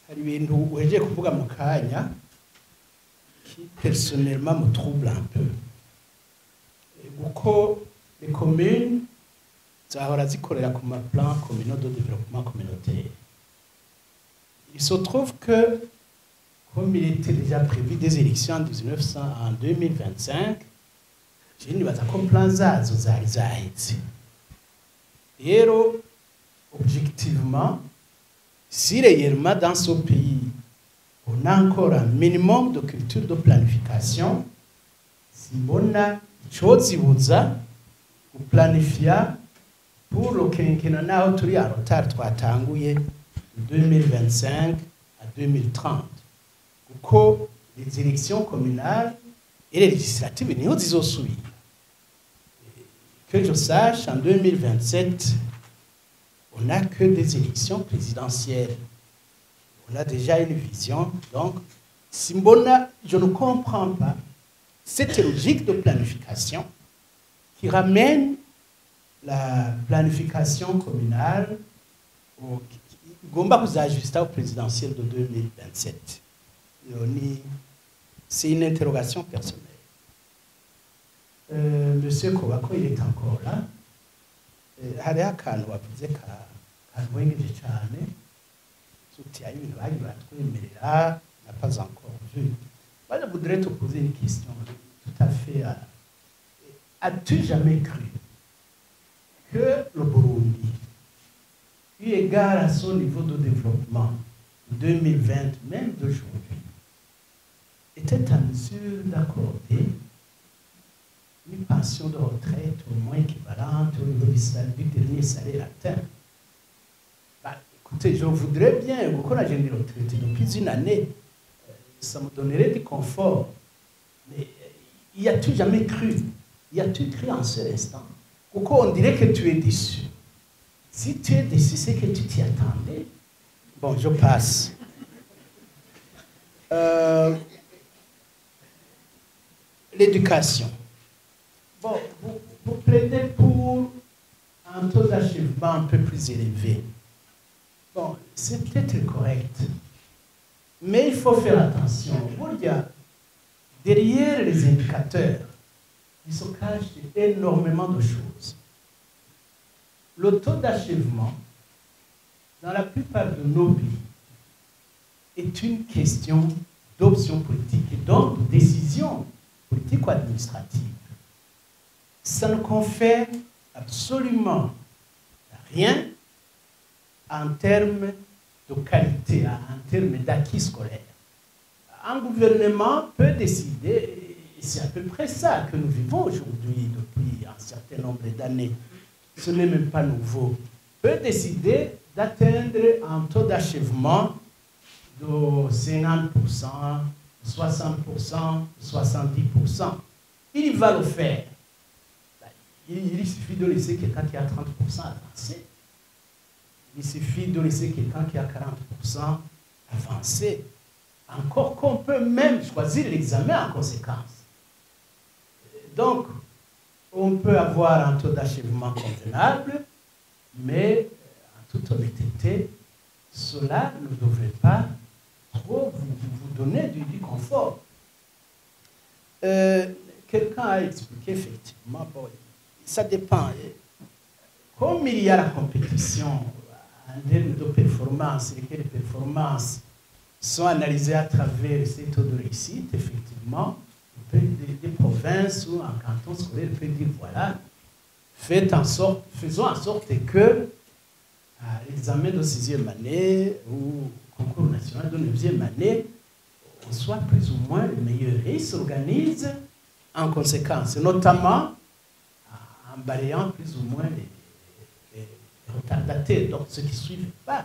hari ibintu uhejeje kuvuga mu kanya qui personnellement me trouble un peu. Kuko les communes zahora zikorera ku plan communaux de développement communautaire. Il se trouve que comme il était déjà prévu des élections en 2025, je nibaza ko plan zazo zari zaheze. Rero objectivement, si réellement dans ce pays on a encore un minimum de culture de planification, simbona icozibuza guplanifier pour le quinquennat naho turi à retard twatanguye de 2025 à 2030. Kuko les élections communales et les législatives niho zizosubira. Que je sache, en 2027, on n'a que des élections présidentielles. On a déjà une vision. Donc, Simbona, je ne comprends pas cette logique de planification qui ramène la planification communale au présidentiel de 2027. C'est une interrogation personnelle. Monsieur Kobako, il est encore là. Hariho akantu wavuze kanwengeje cyane tuti ayo ibintu bari batwemerera n'a pas encore vu. Moi, je voudrais te poser une question tout à fait. As-tu jamais cru que le Burundi, eu égard à son niveau de développement 2020, même d'aujourd'hui, était en mesure d'accorder une pension de retraite au moins équivalente au niveau du dernier salaire atteint? Bah, écoutez, je voudrais bien, beaucoup j'ai une retraite depuis une année, ça me donnerait du confort. Mais y as-tu jamais cru? Y as-tu cru en ce instant? Pourquoi on dirait que tu es déçu? Si tu es déçu, c'est que tu t'y attendais. Bon, je passe. L'éducation. Bon, vous plaidez pour un taux d'achèvement un peu plus élevé. Bon, c'est peut-être correct. Mais il faut faire attention. Derrière les indicateurs, il se cache énormément de choses. Le taux d'achèvement, dans la plupart de nos pays, est une question d'option politique et donc de décision politique ou administrative. Ça ne confère absolument rien en termes de qualité, en termes d'acquis scolaire. Un gouvernement peut décider, et c'est à peu près ça que nous vivons aujourd'hui depuis un certain nombre d'années, ce n'est même pas nouveau, peut décider d'atteindre un taux d'achèvement de 50%, 60%, 70%. Il va le faire. Il suffit de laisser quelqu'un qui a 30% avancer. Il suffit de laisser quelqu'un qui a 40% avancer. Encore qu'on peut même choisir l'examen en conséquence. Donc, on peut avoir un taux d'achèvement convenable, mais en toute honnêteté, cela ne devrait pas trop vous donner du confort. Quelqu'un a expliqué effectivement, bon, ça dépend. Comme il y a la compétition en termes de performance, et que les performances sont analysées à travers ces taux de réussite, effectivement, des provinces ou un canton scolaire peut dire voilà, faisons en sorte que l'examen de 6e année ou concours national de 9e année, on soit plus ou moins le meilleur. Et ils s'organisent en conséquence, notamment en balayant plus ou moins les retardataires, donc ceux qui ne suivent pas.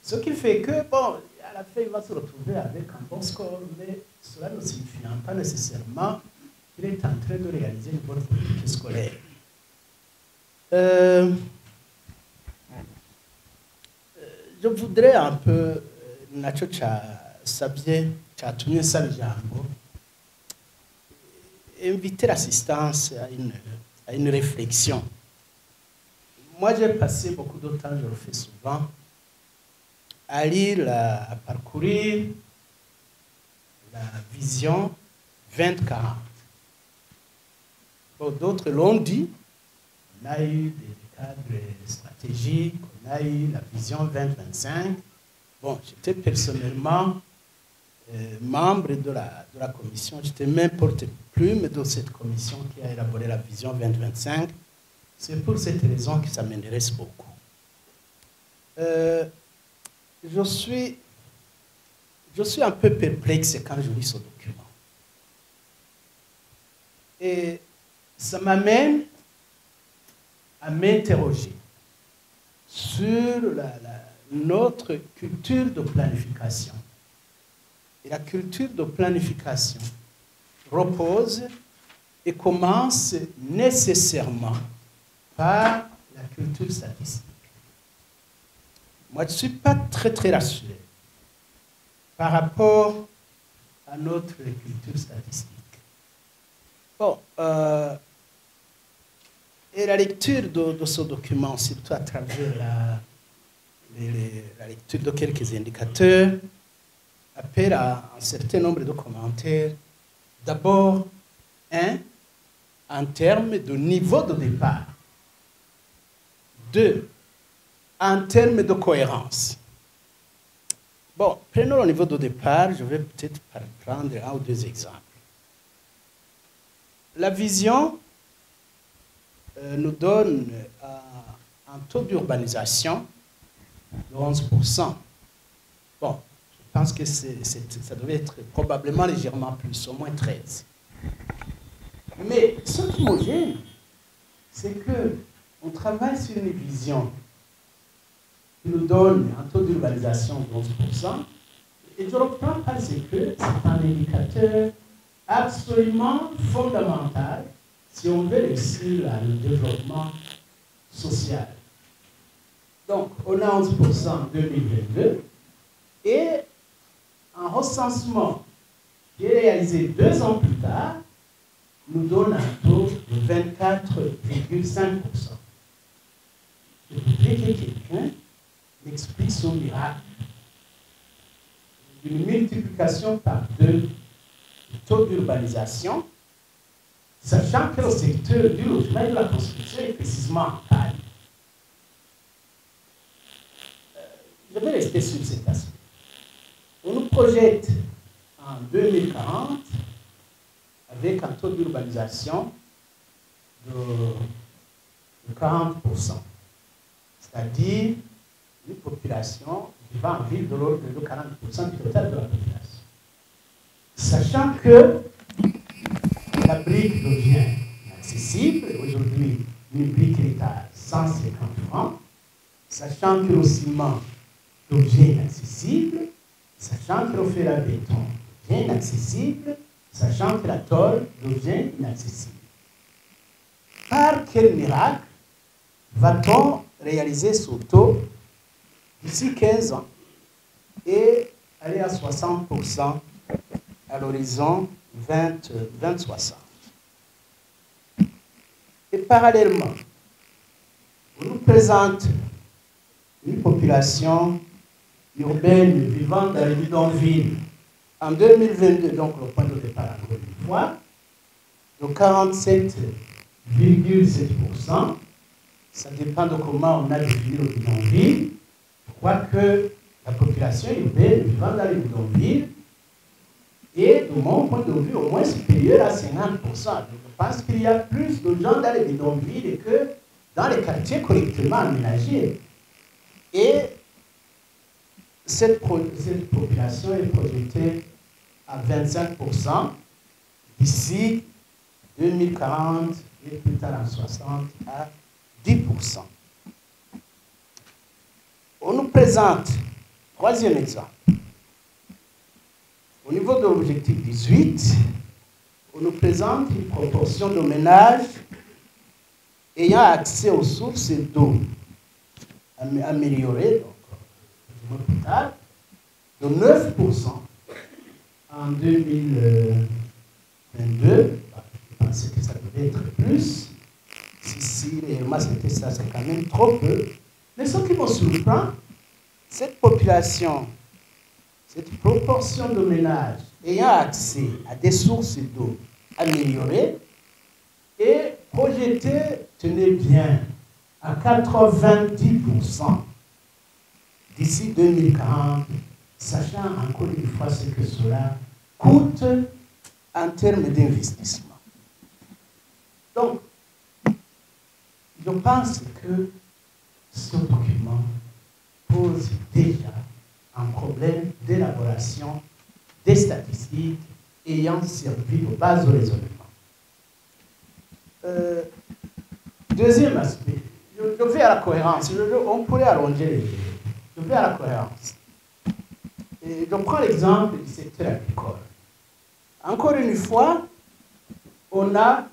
Ce qui fait que, bon, à la fin, il va se retrouver avec un bon score, mais cela ne signifie pas nécessairement qu'il est en train de réaliser une bonne politique scolaire. Je voudrais un peu, Nacho Sabie, inviter l'assistance à une réflexion. Moi, j'ai passé beaucoup de temps, je le fais souvent, à lire, à parcourir la vision 2040. Bon, d'autres l'ont dit, on a eu des cadres stratégiques, on a eu la vision 2025. Bon, j'étais personnellement membre de la commission, j'étais même porte-plume de cette commission qui a élaboré la vision 2025. C'est pour cette raison que ça m'intéresse beaucoup. Je suis un peu perplexe quand je lis ce document. Et ça m'amène à m'interroger sur notre culture de planification. Et la culture de planification repose et commence nécessairement par la culture statistique. Moi, je ne suis pas très rassuré par rapport à notre culture statistique. Bon, et la lecture de ce document, surtout à travers la lecture de quelques indicateurs, appelle à un certain nombre de commentaires. D'abord, en termes de niveau de départ. 2, en termes de cohérence. Bon, prenons le niveau de départ, je vais peut-être prendre un ou deux exemples. La vision nous donne un taux d'urbanisation de 11%. Bon, je pense que ça devait être probablement légèrement plus, au moins 13. Mais ce qui me gêne, c'est qu'on travaille sur une vision qui nous donne un taux d'urbanisation de 11%, et je reprends parce que c'est un indicateur absolument fondamental si on veut réussir le développement social. Donc, on a 11% en 2022, et un recensement qui est réalisé 2 ans plus tard nous donne un taux de 24,5%. Je voudrais que quelqu'un m'explique son miracle. Une multiplication par 2 du taux d'urbanisation, sachant que le secteur du logement et de la construction est précisément en taille. Je vais rester sur cet aspect. On nous projette en 2040 avec un taux d'urbanisation de 40%, c'est-à-dire une population vivant en ville de l'ordre de 40% du total de la population. Sachant que la brique devient inaccessible, aujourd'hui une brique est à 150 francs, sachant que le ciment devient inaccessible, sachant que le fer à béton devient inaccessible, sachant que la tôle devient inaccessible. Par quel miracle va-t-on réaliser ce taux d'ici 15 ans et aller à 60% à l'horizon 2060? Et parallèlement, on nous présente une population urbaine vivant dans les bidonvilles en 2022, donc le point de départ encore une fois, de 47,7%. Ça dépend de comment on a défini le bidonville. Je crois que la population urbaine vivant dans les bidonvilles est, de mon point de vue, au moins supérieure à 50%. Je pense qu'il y a plus de gens dans les bidonvilles que dans les quartiers correctement aménagés. Et cette population est projetée à 25% d'ici 2040 et plus tard en 60 à 10%. On nous présente, troisième exemple, au niveau de l'objectif 18, on nous présente une proportion de ménages ayant accès aux sources d'eau améliorées, donc plus tard, de 9% en 2022. Je pensais que ça devait être plus. Si réellement c'était ça, c'est quand même trop peu. Mais ce qui me surprend, cette population, cette proportion de ménages ayant accès à des sources d'eau améliorées est projetée, tenez bien, à 90% d'ici 2040, sachant encore une fois ce que cela coûte en termes d'investissement. Donc, je pense que ce document pose déjà un problème d'élaboration des statistiques ayant servi de base au raisonnement. Deuxième aspect, je vais à la cohérence. On pourrait allonger les idées. Je vais à la cohérence. Et je prends l'exemple du secteur agricole. Encore une fois, on a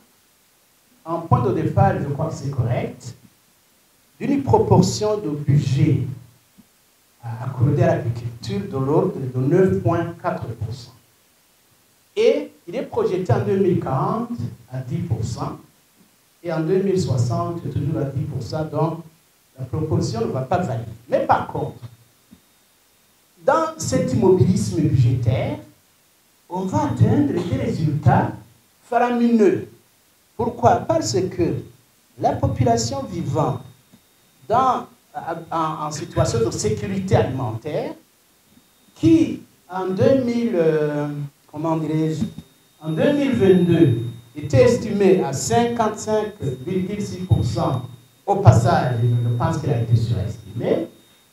un point de départ, je crois que c'est correct, d'une proportion de budget accordé à l'agriculture de l'ordre de 9,4%. Et il est projeté en 2040 à 10%, et en 2060, toujours à 10%, donc la proportion ne va pas varier. Mais par contre, dans cet immobilisme budgétaire, on va atteindre des résultats faramineux. Pourquoi? Parce que la population vivant en situation de sécurité alimentaire, qui en 2022 était estimée à 55,6%, au passage, je pense qu'elle a été surestimée.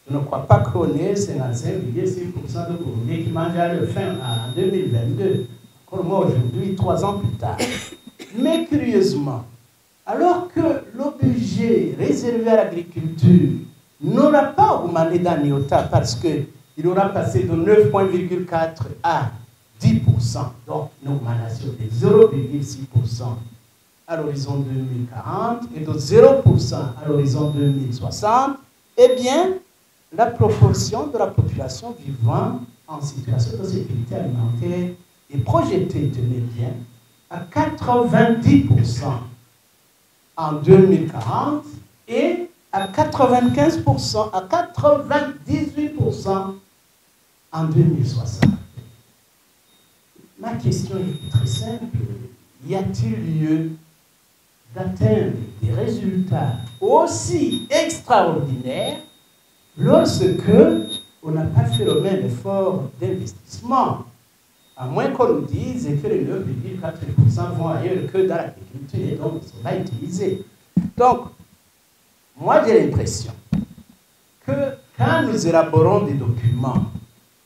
Je ne crois pas qu'on ait 55,6% de Burundais qui mangent à leur faim en 2022. Encore moi aujourd'hui, 3 ans plus tard. Mais curieusement, alors que le budget réservé à l'agriculture n'aura pas augmenté d'un iota parce qu'il aura passé de 9,4 à 10%, donc une augmentation de 0,6% à l'horizon 2040 et de 0% à l'horizon 2060, eh bien, la proportion de la population vivant en situation de sécurité alimentaire est projetée, tenez bien, à 90% en 2040 et à 95%, à 98% en 2060. Ma question est très simple. Y a-t-il lieu d'atteindre des résultats aussi extraordinaires lorsque on n'a pas fait le même effort d'investissement? À moins qu'on nous dise que les 9,4% vont ailleurs que dans l'agriculture et donc ne sont pas utilisés. Donc, moi j'ai l'impression que quand nous élaborons des documents,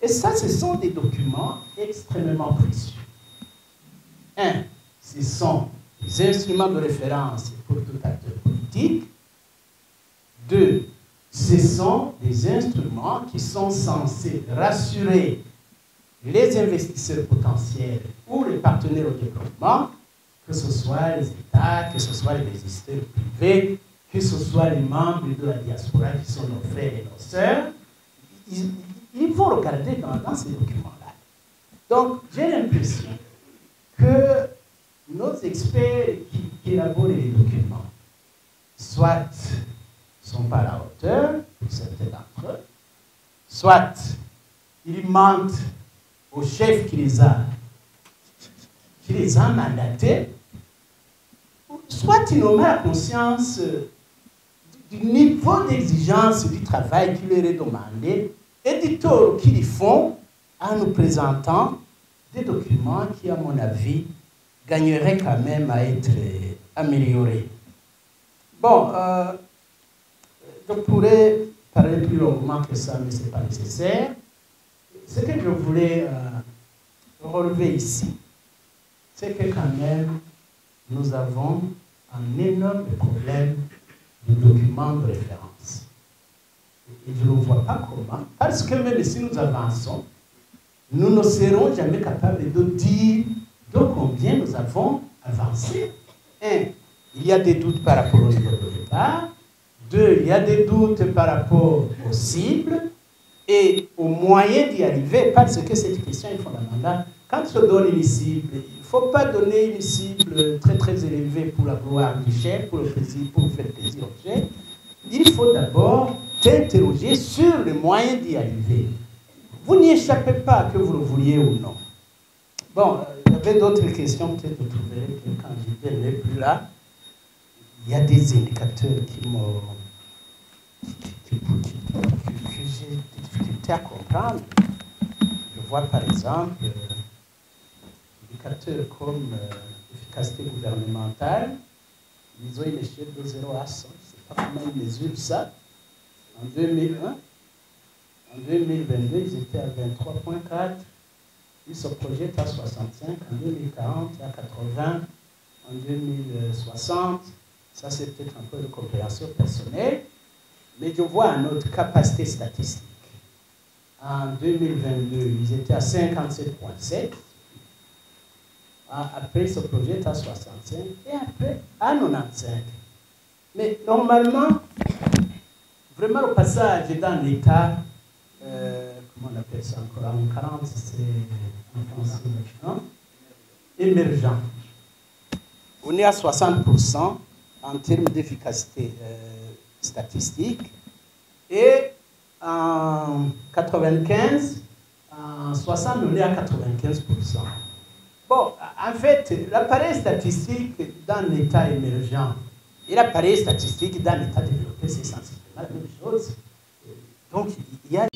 et ça ce sont des documents extrêmement précieux. Un, ce sont des instruments de référence pour tout acteur politique. Deux, ce sont des instruments qui sont censés rassurer les investisseurs potentiels ou les partenaires au développement, que ce soit les États, que ce soit les investisseurs privés, que ce soit les membres de la diaspora qui sont nos frères et nos sœurs, il faut regarder dans ces documents-là. Donc, j'ai l'impression que nos experts qui élaborent les documents, soit ne sont pas à la hauteur, pour certains d'entre eux, soit ils mentent au chef qui les a mandatés, soit ils n'ont pas la conscience du niveau d'exigence du travail qui leur est demandé et du tort qu'ils font en nous présentant des documents qui, à mon avis, gagneraient quand même à être améliorés. Bon, je pourrais parler plus longuement que ça, mais ce n'est pas nécessaire. Ce que je voulais relever ici, c'est que quand même, nous avons un énorme problème de documents de référence. Et je ne vois pas comment, parce que même si nous avançons, nous ne serons jamais capables de dire de combien nous avons avancé. Un, il y a des doutes par rapport au niveau de départ. Deux, il y a des doutes par rapport aux cibles et aux moyens d'y arriver, parce que cette question est fondamentale. Quand on donne une cible, il ne faut pas donner une cible très très élevée pour la gloire du chef, pour le plaisir, pour faire plaisir au chef. Il faut d'abord t'interroger sur les moyens d'y arriver. Vous n'y échappez pas, que vous le vouliez ou non. Bon, il y avait d'autres questions, peut-être vous trouverez que quand j'étais n'est plus là, il y a des indicateurs que j'ai des difficultés à comprendre. Je vois par exemple indicateurs comme l'efficacité gouvernementale. Ils ont une échelle de 0 à 100. Je ne sais pas comment ils mesurent ça. En 2001, en 2022, ils étaient à 23,4. Ils se projettent à 65. En 2040, à 80. En 2060, ça c'est peut-être un peu de compréhension personnelle. Mais je vois notre capacité statistique. En 2022, ils étaient à 57,7. Après, ce projet est à 65 et après à 95. Mais normalement, vraiment le passage est dans l'état, comment on appelle ça encore, en 40, c'est en français, émergent. On est à 60% en termes d'efficacité statistique et en 95, en 60, on est à 95%. Bon, en fait, l'appareil statistique dans l'état émergent et l'appareil statistique dans l'état développé, c'est sensiblement la même chose. Donc, il y a...